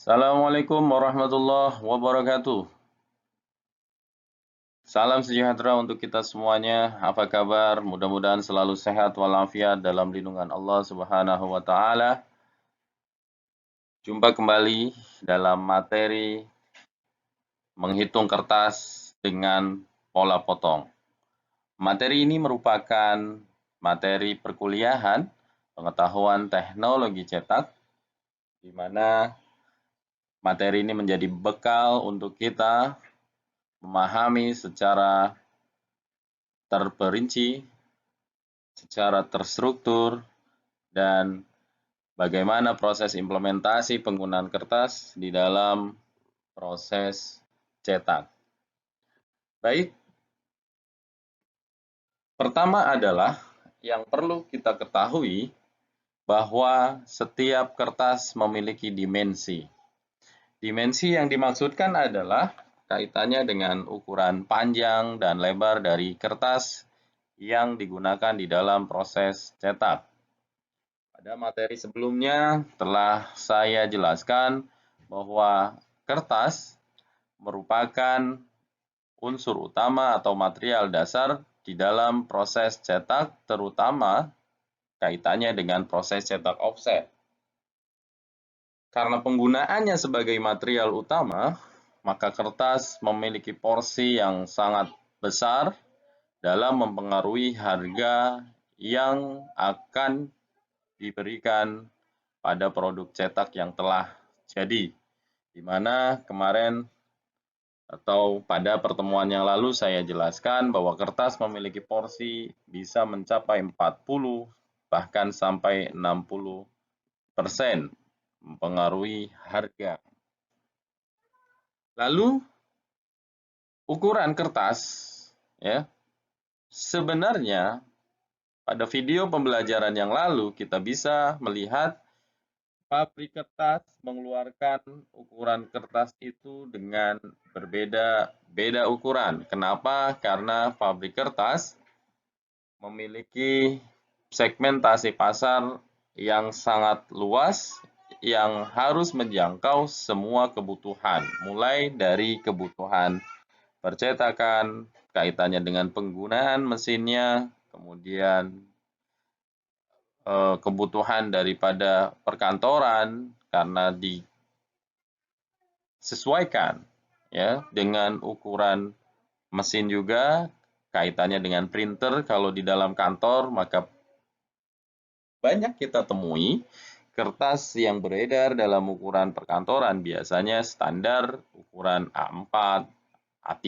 Assalamualaikum warahmatullahi wabarakatuh. Salam sejahtera untuk kita semuanya. Apa kabar? Mudah-mudahan selalu sehat walafiat dalam lindungan Allah Subhanahu wa taala. Jumpa kembali dalam materi menghitung kertas dengan pola potong. Materi ini merupakan materi perkuliahan pengetahuan teknologi cetak, di mana materi ini menjadi bekal untuk kita memahami secara terperinci, secara terstruktur, dan bagaimana proses implementasi penggunaan kertas di dalam proses cetak. Baik, pertama adalah yang perlu kita ketahui bahwa setiap kertas memiliki dimensi. Dimensi yang dimaksudkan adalah kaitannya dengan ukuran panjang dan lebar dari kertas yang digunakan di dalam proses cetak. Pada materi sebelumnya telah saya jelaskan bahwa kertas merupakan unsur utama atau material dasar di dalam proses cetak, terutama kaitannya dengan proses cetak offset. Karena penggunaannya sebagai material utama, maka kertas memiliki porsi yang sangat besar dalam mempengaruhi harga yang akan diberikan pada produk cetak yang telah jadi, di mana kemarin atau pada pertemuan yang lalu saya jelaskan bahwa kertas memiliki porsi bisa mencapai 40 bahkan sampai 60% mempengaruhi harga. Lalu ukuran kertas, ya, sebenarnya pada video pembelajaran yang lalu kita bisa melihat pabrik kertas mengeluarkan ukuran kertas itu dengan berbeda-beda ukuran. Kenapa? Karena pabrik kertas memiliki segmentasi pasar yang sangat luas yang harus menjangkau semua kebutuhan, mulai dari kebutuhan percetakan, kaitannya dengan penggunaan mesinnya, kemudian kebutuhan daripada perkantoran karena disesuaikan ya dengan ukuran mesin juga, kaitannya dengan printer. Kalau di dalam kantor maka banyak kita temui kertas yang beredar dalam ukuran perkantoran, biasanya standar ukuran A4, A3,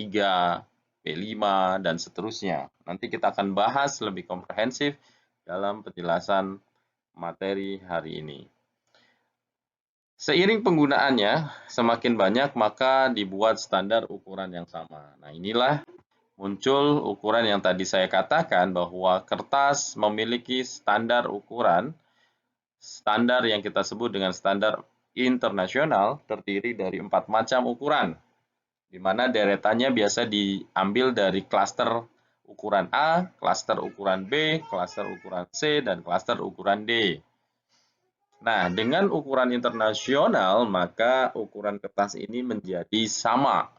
B5, dan seterusnya. Nanti kita akan bahas lebih komprehensif dalam penjelasan materi hari ini. Seiring penggunaannya semakin banyak, maka dibuat standar ukuran yang sama. Nah, inilah muncul ukuran yang tadi saya katakan bahwa kertas memiliki standar ukuran, standar yang kita sebut dengan standar internasional, terdiri dari 4 macam ukuran, di mana deretannya biasa diambil dari klaster ukuran A, klaster ukuran B, klaster ukuran C, dan klaster ukuran D. Nah, dengan ukuran internasional, maka ukuran kertas ini menjadi sama.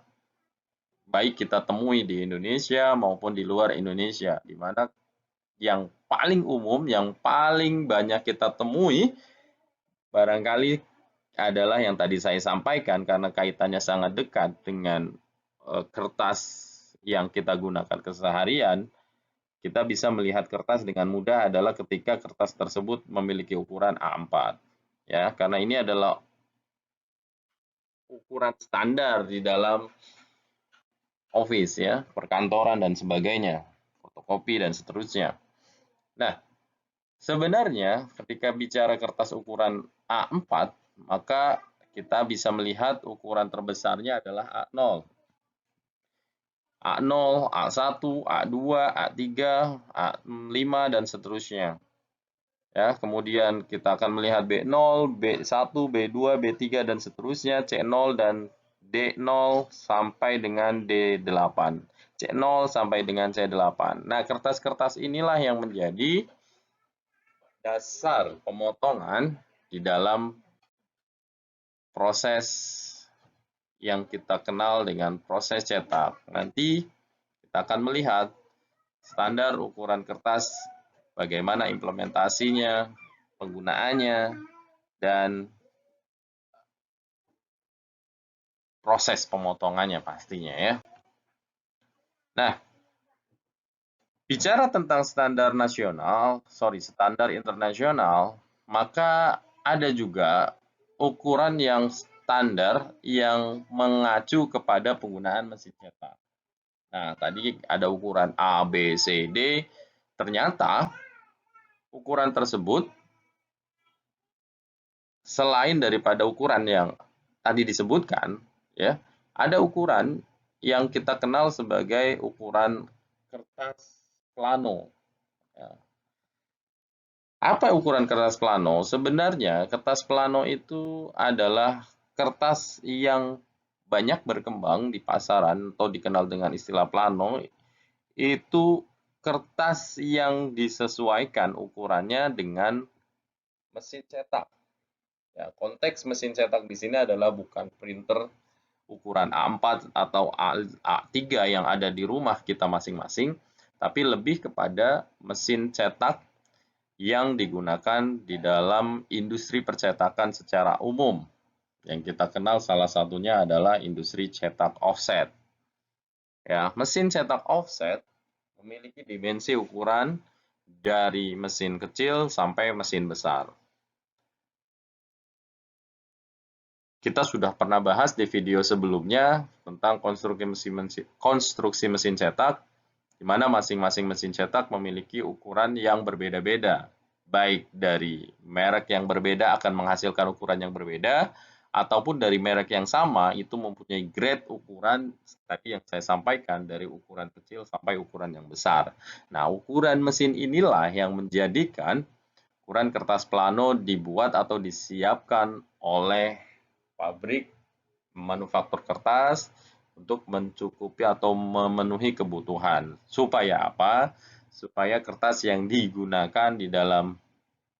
Baik kita temui di Indonesia maupun di luar Indonesia, di mana yang paling umum, yang paling banyak kita temui, barangkali adalah yang tadi saya sampaikan karena kaitannya sangat dekat dengan kertas yang kita gunakan keseharian. Kita bisa melihat kertas dengan mudah adalah ketika kertas tersebut memiliki ukuran A4. Ya, karena ini adalah ukuran standar di dalam office ya, perkantoran dan sebagainya, fotokopi dan seterusnya. Nah, sebenarnya ketika bicara kertas ukuran A4, maka kita bisa melihat ukuran terbesarnya adalah A0. A0, A1, A2, A3, A5, dan seterusnya. Ya, kemudian kita akan melihat B0, B1, B2, B3, dan seterusnya, C0 dan D0 sampai dengan D8. C0 sampai dengan C8. Nah, kertas-kertas inilah yang menjadi dasar pemotongan di dalam proses yang kita kenal dengan proses cetak. Nanti kita akan melihat standar ukuran kertas, bagaimana implementasinya, penggunaannya, dan proses pemotongannya pastinya ya. Nah, bicara tentang standar internasional, maka ada juga ukuran yang standar yang mengacu kepada penggunaan mesin cetak. Nah, tadi ada ukuran A, B, C, D. Ternyata ukuran tersebut selain daripada ukuran yang tadi disebutkan, ya, ada ukuran yang kita kenal sebagai ukuran kertas plano. Ya. Apa ukuran kertas plano? Sebenarnya kertas plano itu adalah kertas yang banyak berkembang di pasaran atau dikenal dengan istilah plano. Itu kertas yang disesuaikan ukurannya dengan mesin cetak. Ya, konteks mesin cetak di sini adalah bukan printer ukuran A4 atau A3 yang ada di rumah kita masing-masing, tapi lebih kepada mesin cetak yang digunakan di dalam industri percetakan secara umum. Yang kita kenal salah satunya adalah industri cetak offset. Ya, mesin cetak offset memiliki dimensi ukuran dari mesin kecil sampai mesin besar. Kita sudah pernah bahas di video sebelumnya tentang konstruksi mesin cetak, di mana masing-masing mesin cetak memiliki ukuran yang berbeda-beda. Baik dari merek yang berbeda akan menghasilkan ukuran yang berbeda, ataupun dari merek yang sama itu mempunyai grade ukuran tadi yang saya sampaikan dari ukuran kecil sampai ukuran yang besar. Nah, ukuran mesin inilah yang menjadikan ukuran kertas plano dibuat atau disiapkan oleh pabrik manufaktur kertas untuk mencukupi atau memenuhi kebutuhan. Supaya apa? Supaya kertas yang digunakan di dalam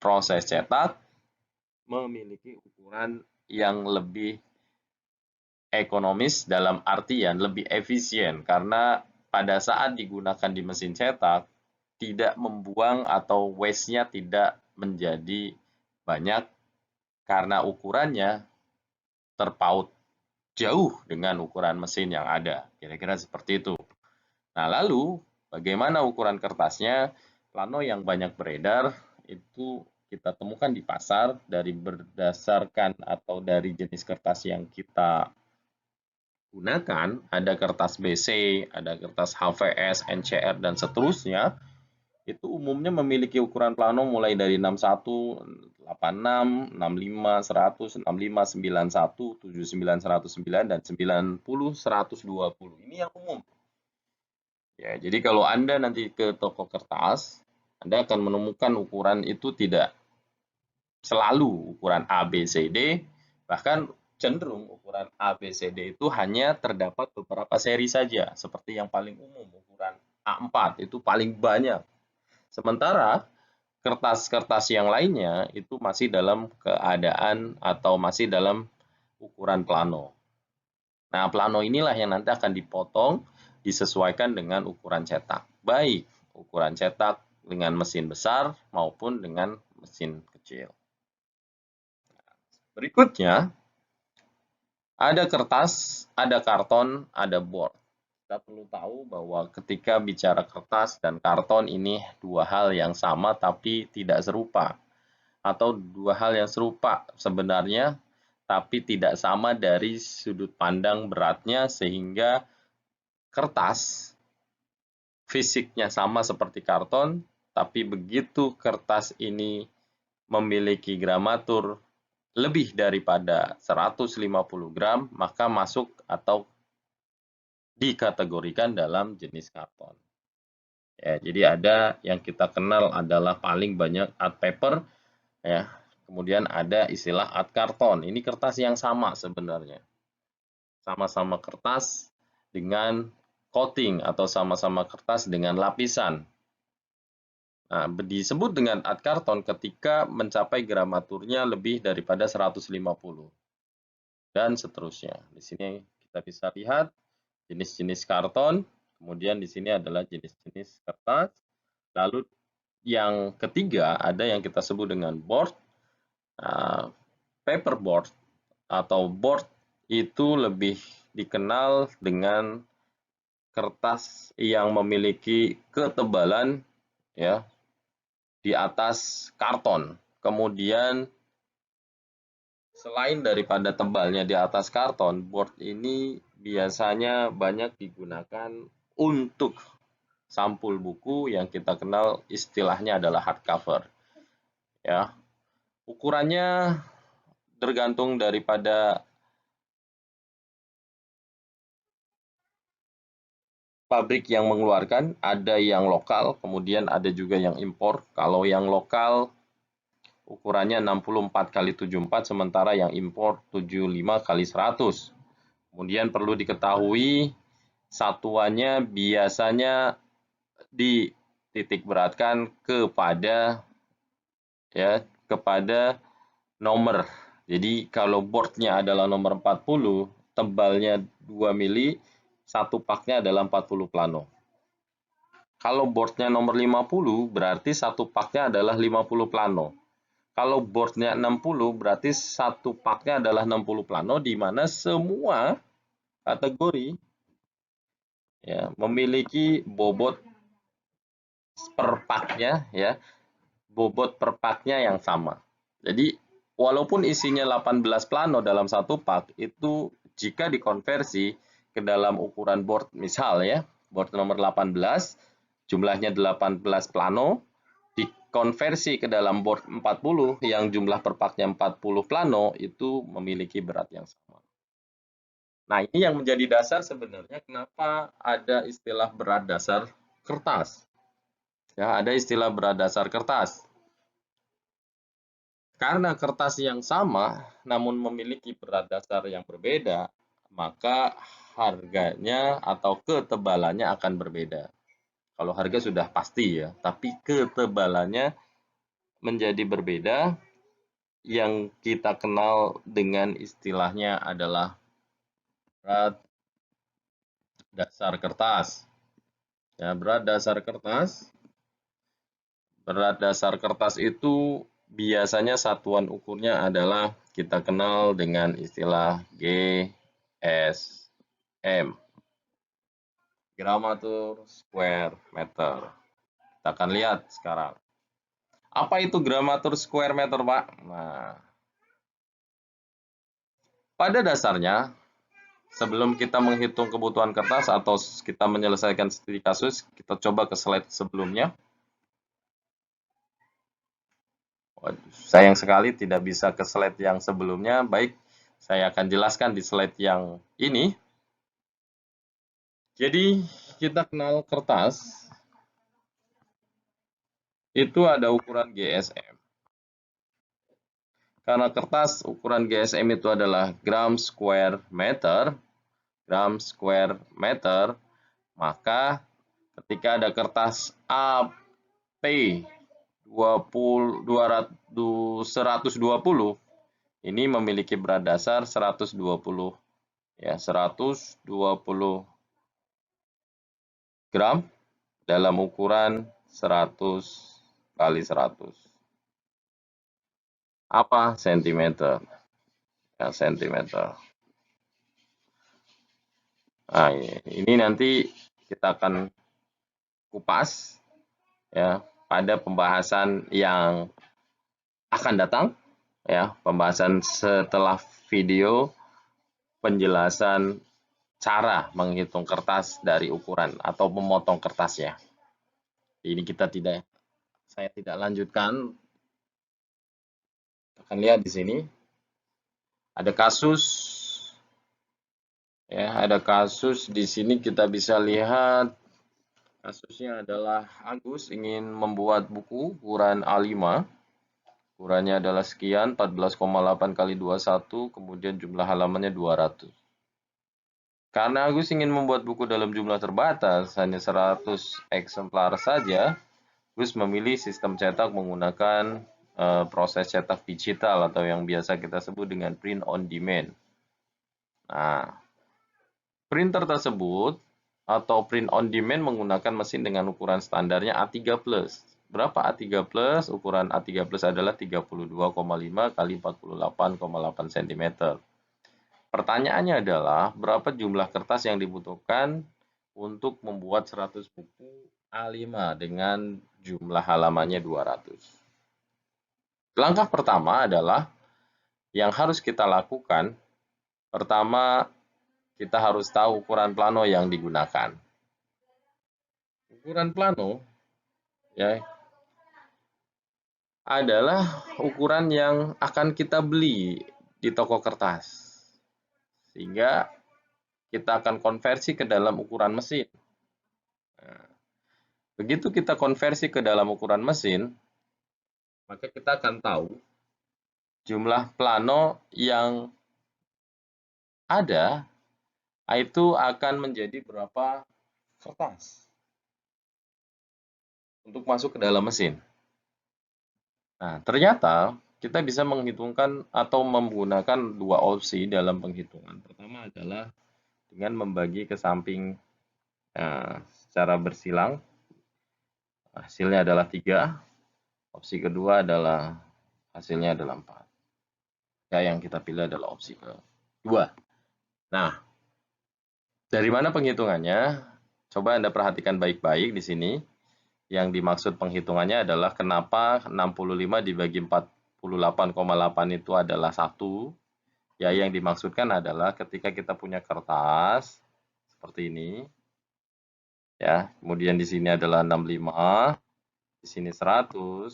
proses cetak memiliki ukuran yang lebih ekonomis dalam artian lebih efisien karena pada saat digunakan di mesin cetak tidak membuang atau waste-nya tidak menjadi banyak karena ukurannya terpaut jauh dengan ukuran mesin yang ada. Kira-kira seperti itu. Nah, lalu bagaimana ukuran kertasnya? Plano yang banyak beredar itu kita temukan di pasar dari berdasarkan atau dari jenis kertas yang kita gunakan. Ada kertas BC, ada kertas HVS, NCR, dan seterusnya. Itu umumnya memiliki ukuran plano mulai dari 61, 86, 65, 100, 65, 91, 79, 109, dan 90, 120. Ini yang umum. Ya, jadi kalau Anda nanti ke toko kertas, Anda akan menemukan ukuran itu tidak selalu ukuran A, B, C, D, bahkan cenderung ukuran A, B, C, D itu hanya terdapat beberapa seri saja, seperti yang paling umum, ukuran A4 itu paling banyak. Sementara kertas-kertas yang lainnya itu masih dalam keadaan atau masih dalam ukuran plano. Nah, plano inilah yang nanti akan dipotong disesuaikan dengan ukuran cetak. Baik ukuran cetak dengan mesin besar maupun dengan mesin kecil. Berikutnya, ada kertas, ada karton, ada board. Kita perlu tahu bahwa ketika bicara kertas dan karton ini dua hal yang sama tapi tidak serupa. Atau dua hal yang serupa sebenarnya tapi tidak sama dari sudut pandang beratnya sehingga kertas fisiknya sama seperti karton tapi begitu kertas ini memiliki gramatur lebih daripada 150 gram maka masuk atau dikategorikan dalam jenis karton. Ya, jadi ada yang kita kenal adalah paling banyak art paper ya. Kemudian ada istilah art karton. Ini kertas yang sama sebenarnya. Sama-sama kertas dengan coating atau sama-sama kertas dengan lapisan. Nah, disebut dengan art karton ketika mencapai gramaturnya lebih daripada 150. dan seterusnya. Di sini kita bisa lihat jenis-jenis karton, kemudian di sini adalah jenis-jenis kertas. Lalu yang ketiga ada yang kita sebut dengan board. Paperboard atau board itu lebih dikenal dengan kertas yang memiliki ketebalan ya di atas karton. Kemudian selain daripada tebalnya di atas karton, board ini biasanya banyak digunakan untuk sampul buku yang kita kenal istilahnya adalah hardcover. Ya, ukurannya tergantung daripada pabrik yang mengeluarkan, ada yang lokal, kemudian ada juga yang impor. Kalau yang lokal ukurannya 64 kali 74, sementara yang impor 75 kali 100. Kemudian perlu diketahui satuannya biasanya dititik beratkan kepada nomor. Jadi kalau boardnya adalah nomor 40, tebalnya 2 mili, satu paknya adalah 40 plano. Kalau boardnya nomor 50, berarti satu paknya adalah 50 plano. Kalau boardnya 60, berarti satu paknya adalah 60 plano, di mana semua kategori ya, memiliki bobot per paknya ya, bobot per paknya yang sama. Jadi walaupun isinya 18 plano dalam satu pak, itu jika dikonversi ke dalam ukuran board, misal ya, board nomor 18, jumlahnya 18 plano, dikonversi ke dalam board 40 yang jumlah per paknya 40 plano, itu memiliki berat yang sama. Nah, ini yang menjadi dasar sebenarnya kenapa ada istilah berat dasar kertas. Ya, ada istilah berat dasar kertas. Karena kertas yang sama namun memiliki berat dasar yang berbeda, maka harganya atau ketebalannya akan berbeda. Kalau harga sudah pasti ya, tapi ketebalannya menjadi berbeda, yang kita kenal dengan istilahnya adalah berat dasar kertas. Ya, berat dasar kertas itu biasanya satuan ukurnya adalah kita kenal dengan istilah GSM, gramatur square meter. Kita akan lihat sekarang. Apa itu gramatur square meter, Pak? Nah, pada dasarnya, sebelum kita menghitung kebutuhan kertas atau kita menyelesaikan studi kasus, kita coba ke slide sebelumnya. Sayang sekali tidak bisa ke slide yang sebelumnya. Baik, saya akan jelaskan di slide yang ini. Jadi, kita kenal kertas, itu ada ukuran GSM. Karena kertas ukuran GSM itu adalah gram square meter, maka ketika ada kertas AP 120, ini memiliki berat dasar 120 ya, 120 gram dalam ukuran 100 kali 100. Apa? Sentimeter. Ya, sentimeter. Nah, ini nanti kita akan kupas ya pada pembahasan yang akan datang ya, pembahasan setelah video penjelasan cara menghitung kertas dari ukuran atau memotong kertasnya. Ini saya tidak lanjutkan. Akan lihat di sini ada kasus ya, ada kasus di sini kita bisa lihat. Kasusnya adalah Agus ingin membuat buku ukuran A5. Ukurannya adalah sekian, 14,8 kali 21, kemudian jumlah halamannya 200. Karena Agus ingin membuat buku dalam jumlah terbatas, hanya 100 eksemplar saja, Agus memilih sistem cetak menggunakan proses cetak digital atau yang biasa kita sebut dengan print on demand. Nah, printer tersebut atau print on demand menggunakan mesin dengan ukuran standarnya A3+. Berapa A3+? Ukuran A3+ adalah 32,5 kali 48,8 cm. Pertanyaannya adalah, berapa jumlah kertas yang dibutuhkan untuk membuat 100 buku A5 dengan jumlah halamannya 200? Langkah pertama adalah yang harus kita lakukan. Pertama, kita harus tahu ukuran plano yang digunakan. Ukuran plano ya adalah ukuran yang akan kita beli di toko kertas. Sehingga kita akan konversi ke dalam ukuran mesin. Nah, begitu kita konversi ke dalam ukuran mesin, maka kita akan tahu jumlah plano yang ada itu akan menjadi berapa kertas untuk masuk ke dalam mesin. Nah, ternyata kita bisa menghitungkan atau menggunakan dua opsi dalam penghitungan. Pertama adalah dengan membagi ke samping secara bersilang. Hasilnya adalah 3. Opsi kedua adalah hasilnya adalah 4. Ya, yang kita pilih adalah opsi kedua. Nah, dari mana penghitungannya? Coba Anda perhatikan baik-baik di sini. Yang dimaksud penghitungannya adalah kenapa 65 dibagi 48,8 itu adalah 1. Ya, yang dimaksudkan adalah ketika kita punya kertas seperti ini, ya, kemudian di sini adalah 65, di sini 100,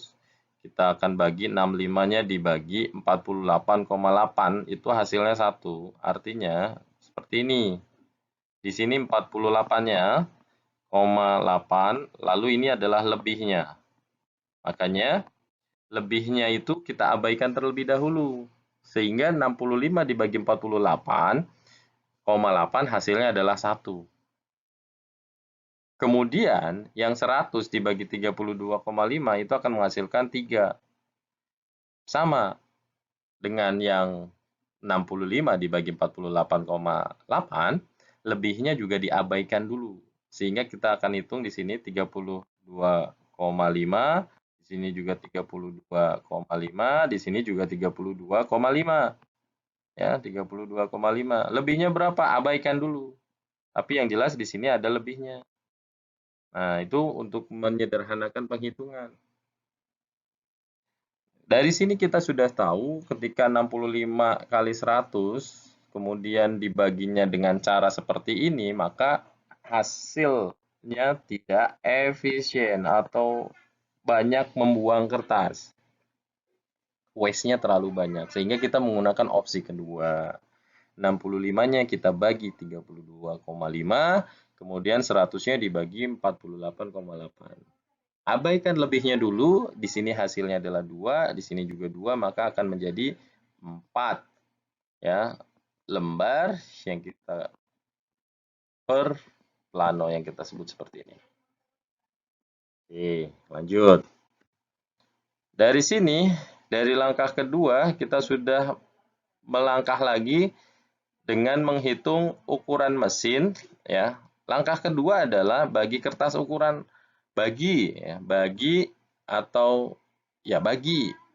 kita akan bagi 65-nya dibagi 48,8, itu hasilnya 1. Artinya seperti ini. Di sini 48-nya, 8, lalu ini adalah lebihnya. Makanya lebihnya itu kita abaikan terlebih dahulu. Sehingga 65 dibagi 48,8 hasilnya adalah 1. Kemudian yang 100 dibagi 32,5 itu akan menghasilkan 3. Sama dengan yang 65 dibagi 48,8, lebihnya juga diabaikan dulu. Sehingga kita akan hitung di sini 32,5, di sini juga 32,5, di sini juga 32,5. Ya, 32,5. Lebihnya berapa? Abaikan dulu. Tapi yang jelas di sini ada lebihnya. Nah, itu untuk menyederhanakan penghitungan. Dari sini kita sudah tahu ketika 65 kali 100, kemudian dibaginya dengan cara seperti ini, maka hasilnya tidak efisien atau banyak membuang kertas. Waste-nya terlalu banyak, sehingga kita menggunakan opsi kedua. 65-nya kita bagi 32,5, kemudian 100-nya dibagi 48,8. Abaikan lebihnya dulu, di sini hasilnya adalah 2, di sini juga 2, maka akan menjadi 4 ya, lembar yang kita per plano yang kita sebut seperti ini. Oke, lanjut. Dari sini, dari langkah kedua, kita sudah melangkah lagi dengan menghitung ukuran mesin ya. Langkah kedua adalah bagi kertas ukuran bagi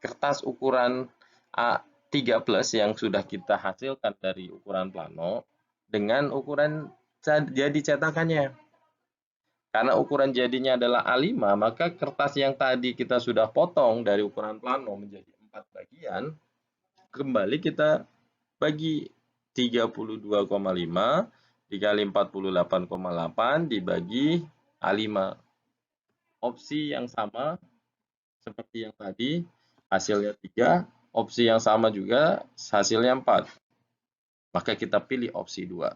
kertas ukuran A3+ yang sudah kita hasilkan dari ukuran plano dengan ukuran jadi cetakannya. Karena ukuran jadinya adalah A5, maka kertas yang tadi kita sudah potong dari ukuran plano menjadi 4 bagian, kembali kita bagi 32,5 dikali 48,8 dibagi A5. Opsi yang sama seperti yang tadi, hasilnya 3, opsi yang sama juga hasilnya 4. Maka kita pilih opsi 2.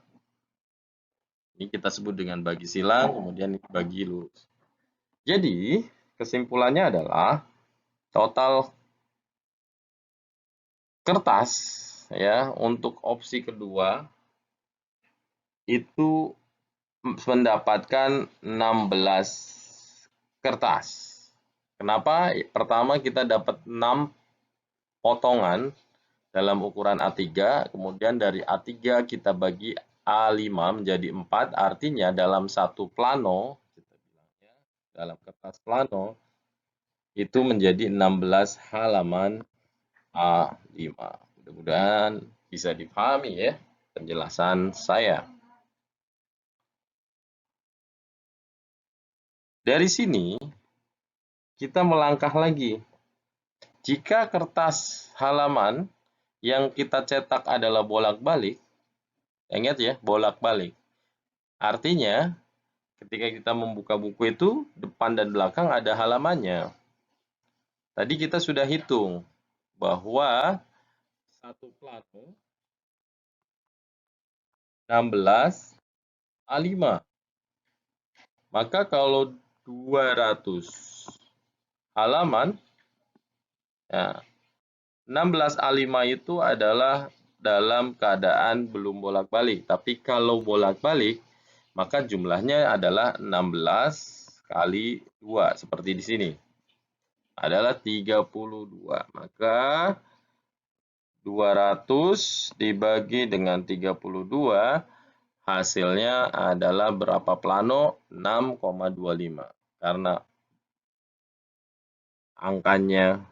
Ini kita sebut dengan bagi silang, kemudian bagi lurus. Jadi, kesimpulannya adalah total kertas ya untuk opsi kedua itu mendapatkan 16 kertas. Kenapa? Pertama kita dapat 6 potongan dalam ukuran A3, kemudian dari A3 kita bagi A5 menjadi 4, artinya dalam satu plano, kita bilang ya, dalam kertas plano, itu menjadi 16 halaman A5. Mudah-mudahan bisa dipahami ya penjelasan saya. Dari sini, kita melangkah lagi. Jika kertas halaman yang kita cetak adalah bolak-balik, ingat ya, bolak-balik. Artinya, ketika kita membuka buku itu, depan dan belakang ada halamannya. Tadi kita sudah hitung bahwa satu plano 16 A5. Maka kalau 200 halaman, ya, 16 A5 itu adalah dalam keadaan belum bolak-balik. Tapi kalau bolak-balik, maka jumlahnya adalah 16 kali 2, seperti di sini. Adalah 32. Maka 200 dibagi dengan 32, hasilnya adalah berapa plano? 6,25. Karena angkanya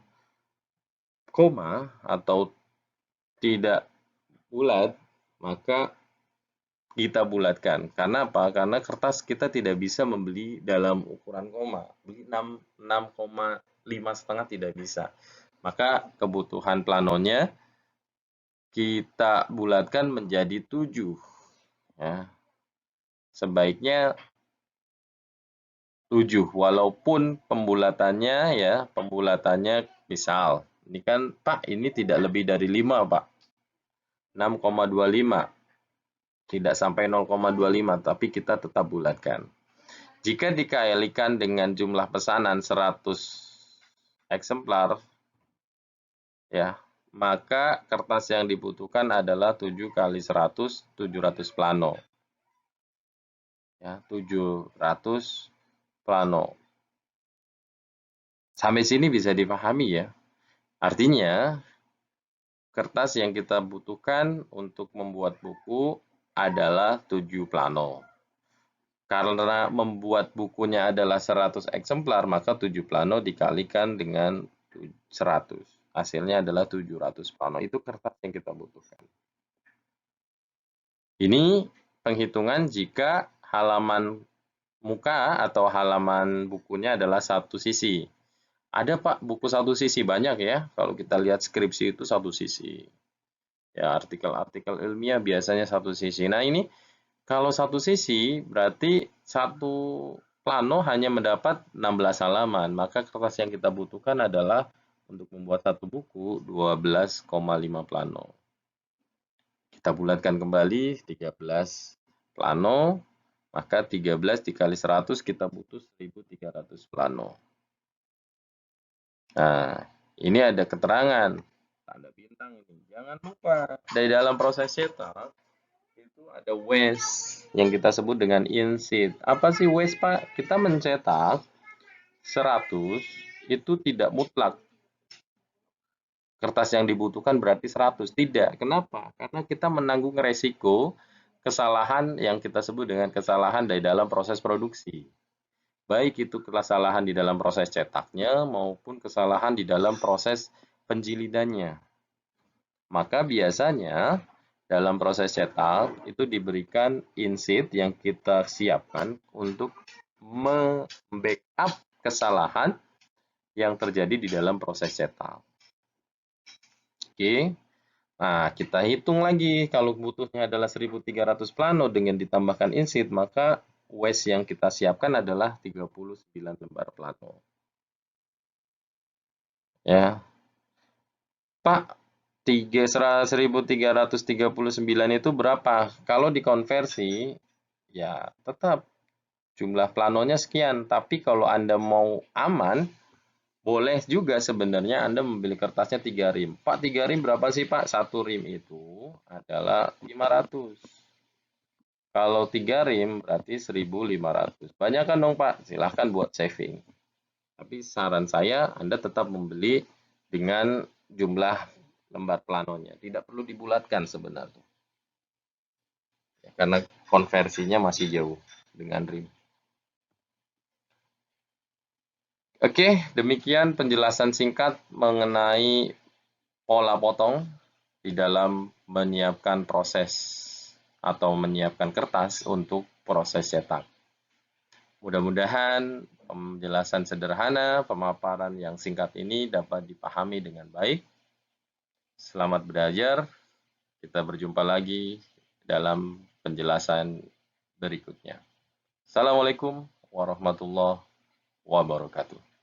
koma atau tidak bulat, maka kita bulatkan. Karena apa? Karena kertas kita tidak bisa membeli dalam ukuran koma. Beli 6,5 tidak bisa. Maka kebutuhan planonya kita bulatkan menjadi 7. Ya. Sebaiknya 7, walaupun pembulatannya ya, pembulatannya misal, ini kan Pak, ini tidak lebih dari 5 Pak. 6,25. Tidak sampai 0,25, tapi kita tetap bulatkan. Jika dikalikan dengan jumlah pesanan 100 eksemplar, ya, maka kertas yang dibutuhkan adalah 7 kali 100, 700 plano. Ya, 700 plano. Sampai sini bisa dipahami ya. Artinya, kertas yang kita butuhkan untuk membuat buku adalah 7 plano. Karena membuat bukunya adalah 100 eksemplar, maka 7 plano dikalikan dengan 100. Hasilnya adalah 700 plano. Itu kertas yang kita butuhkan. Ini penghitungan jika halaman muka atau halaman bukunya adalah satu sisi. Ada Pak, buku satu sisi banyak ya. Kalau kita lihat skripsi itu satu sisi. Ya, artikel-artikel ilmiah biasanya satu sisi. Nah, ini kalau satu sisi berarti satu plano hanya mendapat 16 halaman. Maka kertas yang kita butuhkan adalah untuk membuat satu buku 12,5 plano. Kita bulatkan kembali 13 plano, maka 13 dikali 100 kita butuh 1.300 plano. Nah, ini ada keterangan tanda bintang ini. Jangan lupa dari dalam proses cetak itu ada waste yang kita sebut dengan inset. Apa sih waste Pak? Kita mencetak 100 itu tidak mutlak. Kertas yang dibutuhkan berarti 100. Tidak. Kenapa? Karena kita menanggung resiko kesalahan yang kita sebut dengan kesalahan dari dalam proses produksi. Baik itu kesalahan di dalam proses cetaknya maupun kesalahan di dalam proses penjilidannya. Maka biasanya dalam proses cetak itu diberikan inset yang kita siapkan untuk membackup kesalahan yang terjadi di dalam proses cetak. Oke. Nah, kita hitung lagi kalau butuhnya adalah 1.300 plano dengan ditambahkan inset, maka waste yang kita siapkan adalah 39 lembar plano. Ya. Pak, 1.339 itu berapa? Kalau dikonversi, ya tetap jumlah planonya sekian. Tapi kalau Anda mau aman, boleh juga sebenarnya Anda membeli kertasnya 3 rim. Pak, 3 rim berapa sih Pak? 1 rim itu adalah 500. Kalau 3 rim berarti 1.500. Banyak kan dong Pak? Silahkan buat saving. Tapi saran saya Anda tetap membeli dengan jumlah lembar planonya. Tidak perlu dibulatkan sebenarnya. Ya, karena konversinya masih jauh dengan rim. Oke, demikian penjelasan singkat mengenai pola potong di dalam menyiapkan proses atau menyiapkan kertas untuk proses cetak. Mudah-mudahan penjelasan sederhana, pemaparan yang singkat ini dapat dipahami dengan baik. Selamat belajar, kita berjumpa lagi dalam penjelasan berikutnya. Assalamualaikum warahmatullahi wabarakatuh.